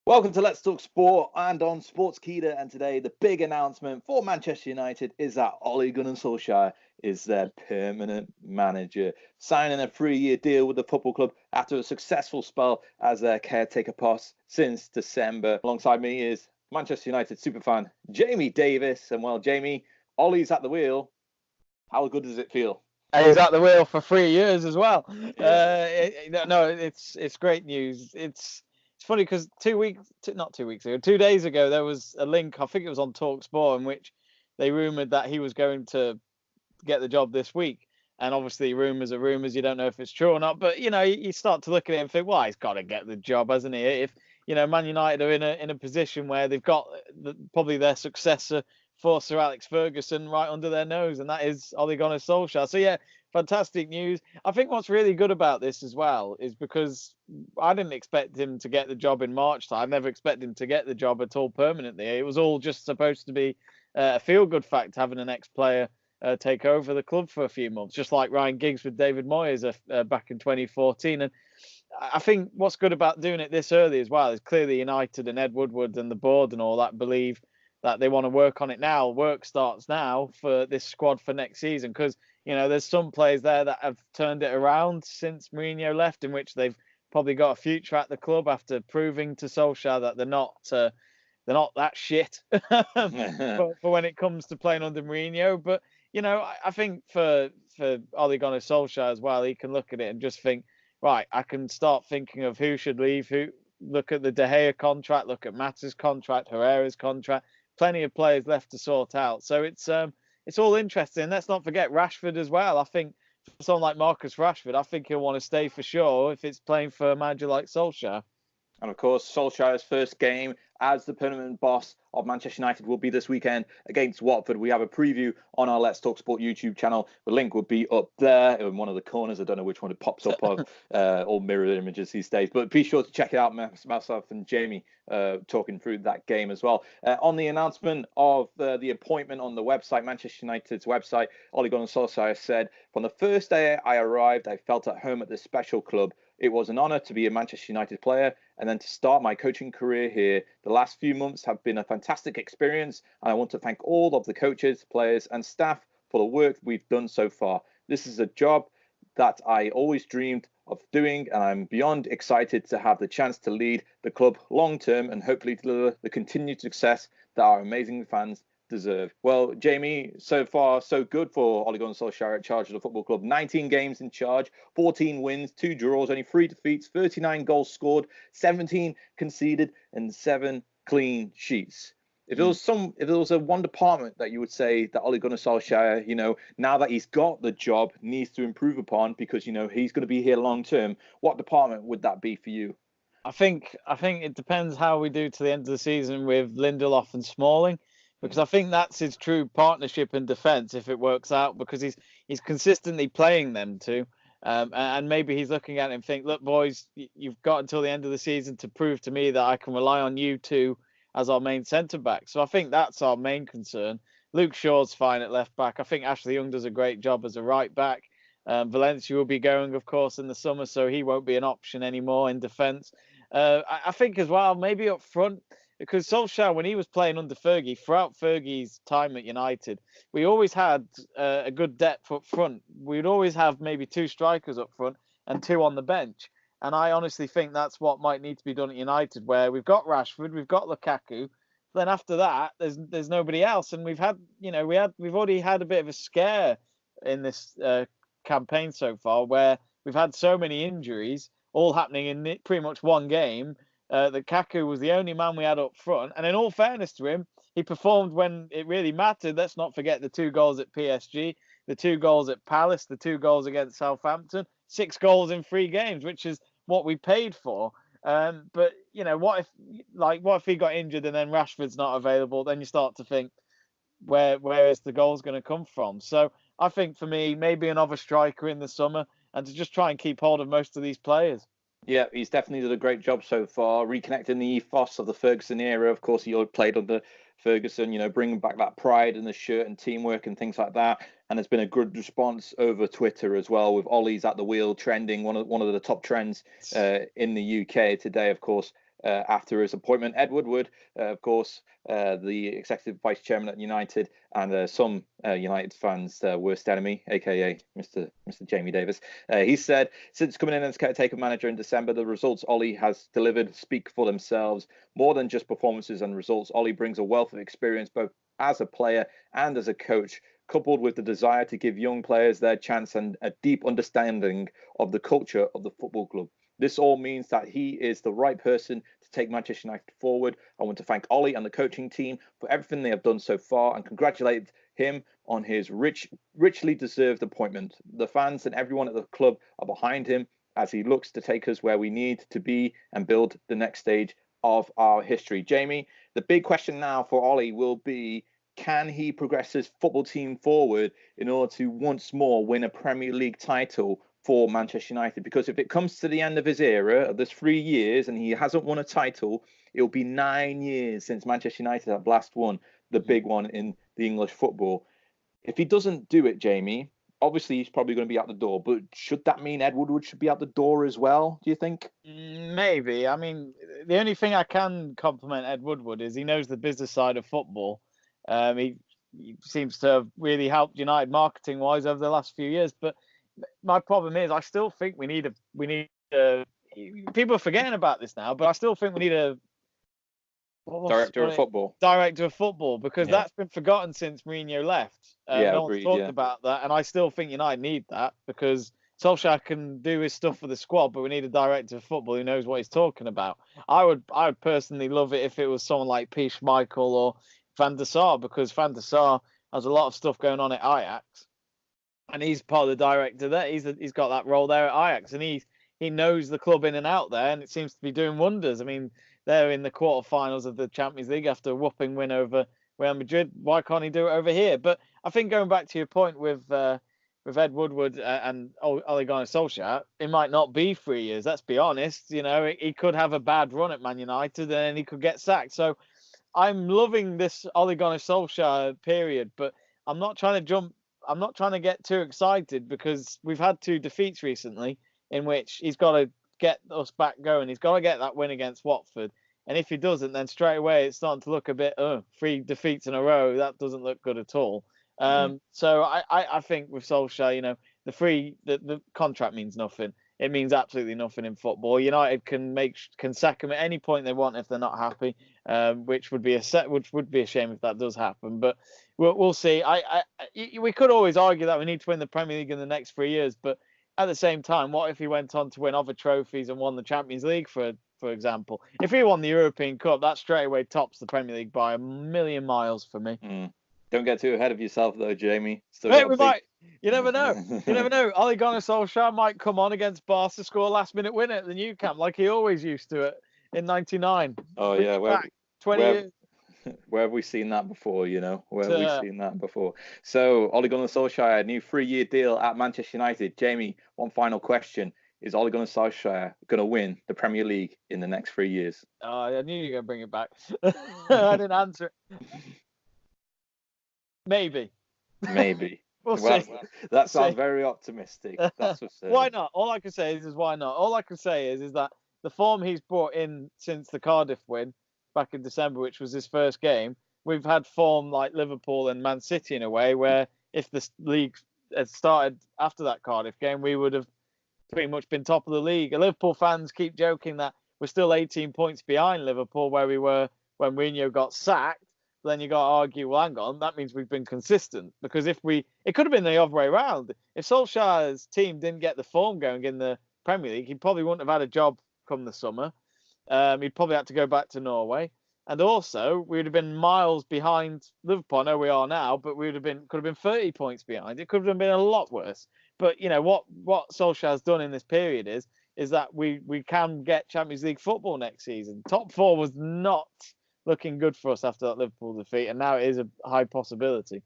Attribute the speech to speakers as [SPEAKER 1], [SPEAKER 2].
[SPEAKER 1] Welcome to Let's Talk Sport and on Sports Keeda. And today, the big announcement for Manchester United is that Ole Gunnar Solskjaer is their permanent manager, signing a 3-year deal with the football club after a successful spell as their caretaker boss since December. Alongside me is Manchester United superfan Jamie Davies. And well, Jamie, Ole's at the wheel. How good does it feel?
[SPEAKER 2] He's at the wheel for 3 years as well.
[SPEAKER 1] Yeah.
[SPEAKER 2] It's great news. It's funny because not 2 weeks ago, 2 days ago, there was a link. I think it was on Talksport in which they rumored that he was going to get the job this week. And obviously, rumors are rumors. You don't know if it's true or not. But you start to look at it and think, well, he's got to get the job, hasn't he? If Man United are in a position where they've got probably their successor for Sir Alex Ferguson right under their nose, and that is Ole Gunnar Solskjaer. So yeah, fantastic news. I think what's really good about this as well is because I didn't expect him to get the job in March time. I never expected him to get the job at all permanently. It was all just supposed to be a feel-good fact having an ex-player take over the club for a few months, just like Ryan Giggs with David Moyes back in 2014. And I think what's good about doing it this early as well is clearly United and Ed Woodward and the board and all that believe that they want to work on it now. Work starts now for this squad for next season because there's some players there that have turned it around since Mourinho left, in which they've probably got a future at the club after proving to Solskjaer that they're not that shit for when it comes to playing under Mourinho. But I think for Ole Gunnar Solskjaer as well, he can look at it and just think, right, I can start thinking of who should leave, who look at the De Gea contract, look at Mata's contract, Herrera's contract, plenty of players left to sort out. So it's all interesting. Let's not forget Rashford as well. I think for someone like Marcus Rashford, I think he'll want to stay for sure if it's playing for a manager like Solskjaer.
[SPEAKER 1] And of course, Solskjaer's first game as the permanent boss of Manchester United will be this weekend against Watford. We have a preview on our Let's Talk Sport YouTube channel. The link will be up there in one of the corners. I don't know which one it pops up of, all mirror images these days. But be sure to check it out. Myself and Jamie talking through that game as well. On the announcement of the appointment on the website, Manchester United's website, Ole Gunnar Solskjaer said, "From the first day I arrived, I felt at home at this special club. It was an honour to be a Manchester United player and then to start my coaching career here. The last few months have been a fantastic experience, and I want to thank all of the coaches, players, and staff for the work we've done so far. This is a job that I always dreamed of doing, and I'm beyond excited to have the chance to lead the club long term and hopefully deliver the continued success that our amazing fans deserve." Well, Jamie, so far so good for Ole Gunnar Solskjaer at charge of the football club. 19 games in charge, 14 wins, 2 draws, only 3 defeats, 39 goals scored, 17 conceded, and 7 clean sheets. If there was a one department that you would say that Ole Gunnar Solskjaer, now that he's got the job, needs to improve upon because he's going to be here long term, what department would that be for you?
[SPEAKER 2] I think it depends how we do to the end of the season with Lindelof and Smalling, because I think that's his true partnership in defence if it works out, because he's consistently playing them two. And maybe he's looking at it and think, look, boys, you've got until the end of the season to prove to me that I can rely on you two as our main centre back. So I think that's our main concern. Luke Shaw's fine at left back. I think Ashley Young does a great job as a right back. Valencia will be going, of course, in the summer, so he won't be an option anymore in defence. I think as well, maybe up front, because Solskjaer, when he was playing under Fergie, throughout Fergie's time at United, we always had a good depth up front. We'd always have maybe 2 strikers up front and 2 on the bench. And I honestly think that's what might need to be done at United, where we've got Rashford, we've got Lukaku. Then after that, there's nobody else, and we've already had a bit of a scare in this campaign so far, where we've had so many injuries, all happening in pretty much one game. That Kaku was the only man we had up front, and in all fairness to him, he performed when it really mattered. Let's not forget the 2 goals at PSG, the 2 goals at Palace, the 2 goals against Southampton, 6 goals in 3 games, which is what we paid for. But what if he got injured and then Rashford's not available? Then you start to think, where is the goals going to come from? So I think for me, maybe another striker in the summer, and to just try and keep hold of most of these players.
[SPEAKER 1] Yeah, he's definitely done a great job so far, reconnecting the ethos of the Ferguson era. Of course, he played under Ferguson, bringing back that pride in the shirt and teamwork and things like that. And there's been a good response over Twitter as well, with Ollie's at the wheel trending, one of the top trends in the UK today, of course. after his appointment. Ed Woodward, of course, the executive vice chairman at United, and some United fans' worst enemy, aka Mr. Jamie Davies. He said, since coming in as caretaker manager in December, the results Ole has delivered speak for themselves. More than just performances and results, Ole brings a wealth of experience both as a player and as a coach, coupled with the desire to give young players their chance and a deep understanding of the culture of the football club. This all means that he is the right person to take Manchester United forward. I want to thank Ole and the coaching team for everything they have done so far and congratulate him on his richly deserved appointment. The fans and everyone at the club are behind him as he looks to take us where we need to be and build the next stage of our history. Jamie, the big question now for Ole will be, can he progress his football team forward in order to once more win a Premier League title for Manchester United? Because if it comes to the end of his era, of this 3 years, and he hasn't won a title, it'll be 9 years since Manchester United have last won the big one in the English football. If he doesn't do it, Jamie, obviously he's probably going to be out the door, but should that mean Ed Woodward should be out the door as well, do you think?
[SPEAKER 2] Maybe. I mean, the only thing I can compliment Ed Woodward is he knows the business side of football. He seems to have really helped United marketing wise over the last few years, but my problem is I still think we need people are forgetting about this now, but I still think we need a
[SPEAKER 1] director of
[SPEAKER 2] football because that's been forgotten since Mourinho left. No one's talked about that, and I still think United need that because Solskjaer can do his stuff for the squad, but we need a director of football who knows what he's talking about. I would personally love it if it was someone like P. Schmeichel or Van der Sar, because Van der Sar has a lot of stuff going on at Ajax. And he's part of the director there. He's got that role there at Ajax, and he knows the club in and out there, and it seems to be doing wonders. I mean, they're in the quarterfinals of the Champions League after a whopping win over Real Madrid. Why can't he do it over here? But I think going back to your point with Ed Woodward and Ole Gunnar Solskjaer, it might not be 3 years. Let's be honest. You know, he could have a bad run at Man United, and then he could get sacked. So I'm loving this Ole Gunnar Solskjaer period, but I'm not trying to get too excited because we've had 2 defeats recently in which he's got to get us back going. He's got to get that win against Watford. And if he doesn't, then straight away it's starting to look a bit, 3 defeats in a row. That doesn't look good at all. So I think with Solskjaer, you know, the contract means nothing. It means absolutely nothing in football. United can sack him at any point they want if they're not happy, which would be a shame if that does happen. But we'll see. We could always argue that we need to win the Premier League in the next 3 years, but at the same time, what if he went on to win other trophies and won the Champions League, for example? If he won the European Cup, that straight away tops the Premier League by a million miles for me.
[SPEAKER 1] Don't get too ahead of yourself, though, Jamie.
[SPEAKER 2] Mate, we might. You never know. You never know. Ole Gunnar Solskjaer might come on against Barca, score a last-minute winner at the Nou Camp, like he always used to in '99.
[SPEAKER 1] Oh, yeah.
[SPEAKER 2] 20 years.
[SPEAKER 1] Where have we seen that before, you know? Where have we seen that before? So, Ole Gunnar Solskjaer, new 3-year deal at Manchester United. Jamie, one final question. Is Ole Gunnar Solskjaer going to win the Premier League in the next 3 years?
[SPEAKER 2] Oh, I knew you were going to bring it back. I didn't answer it. Maybe.
[SPEAKER 1] We'll see. That sounds very optimistic. That's for certain.
[SPEAKER 2] Why not? All I can say is why not? All I can say is that the form he's brought in since the Cardiff win back in December, which was his first game, we've had form like Liverpool and Man City in a way where if the league had started after that Cardiff game, we would have pretty much been top of the league. And Liverpool fans keep joking that we're still 18 points behind Liverpool where we were when Mourinho got sacked. But then you got to argue, well, hang on, that means we've been consistent. Because it could have been the other way around. If Solskjaer's team didn't get the form going in the Premier League, he probably wouldn't have had a job come the summer. He'd probably had to go back to Norway. And also, we would have been miles behind Liverpool. I know we are now, but could have been 30 points behind. It could have been a lot worse. But, you know, what Solskjaer's done in this period is that we can get Champions League football next season. Top 4 was not looking good for us after that Liverpool defeat, and now it is a high possibility.